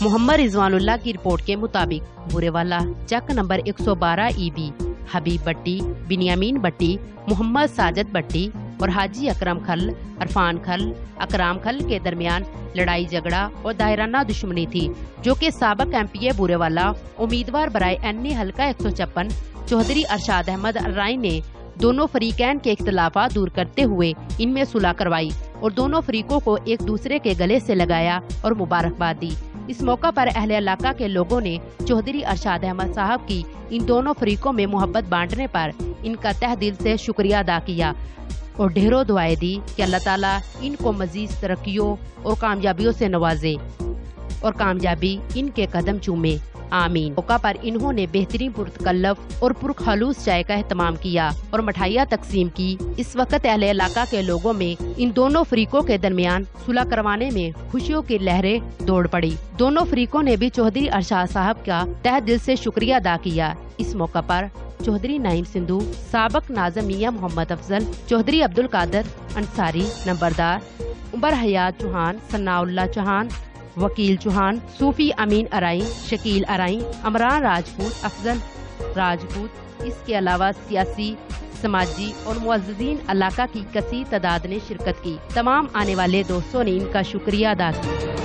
محمد رضواناللہ کی رپورٹ کے مطابق بورےوالا چک نمبر 112 EB حبیب بٹی، بنیامین بٹی، محمد ساجد بٹی اور حاجی اکرم کھل، عرفان کھل، اکرام کھل کے درمیان لڑائی جھگڑا اور دائرانہ دشمنی تھی، جو کہ سابق MP بورےوالا امیدوار برائے NA حلقہ 156 چودھری ارشاد احمد الرائن نے دونوں فریقین کے اختلافات دور کرتے ہوئے ان میں صلح کروائی اور دونوں فریقوں کو ایک دوسرے کے گلے سے لگایا اور مبارکباد دی۔ اس موقع پر اہل علاقہ کے لوگوں نے چودھری ارشاد احمد صاحب کی ان دونوں فریقوں میں محبت بانٹنے پر ان کا تہ دل سے شکریہ ادا کیا اور ڈھیروں دعائیں دی کہ اللہ تعالیٰ ان کو مزید ترقیوں اور کامیابیوں سے نوازے اور کامیابی ان کے قدم چومے، آمین۔ موقع پر انہوں نے بہترین پرتکلف اور پرخلوص چائے کا اہتمام کیا اور مٹھائیاں تقسیم کی۔ اس وقت اہل علاقہ کے لوگوں میں ان دونوں فریقوں کے درمیان صلح کروانے میں خوشیوں کی لہریں دوڑ پڑی۔ دونوں فریقوں نے بھی چودھری ارشاد صاحب کا تہ دل سے شکریہ ادا کیا۔ اس موقع پر چودھری نعیم سندھو، سابق ناظم میاں محمد افضل، چودھری عبدالقادر انصاری نمبردار، عمر حیات چوہان، ثناء اللہ چوہان، وکیل چوہان، صوفی امین ارائیں، شکیل ارائیں، عمران راجپوت، افضل راجپوت، اس کے علاوہ سیاسی، سماجی اور معززین علاقہ کی کثیر تعداد نے شرکت کی۔ تمام آنے والے دوستوں نے ان کا شکریہ ادا کیا۔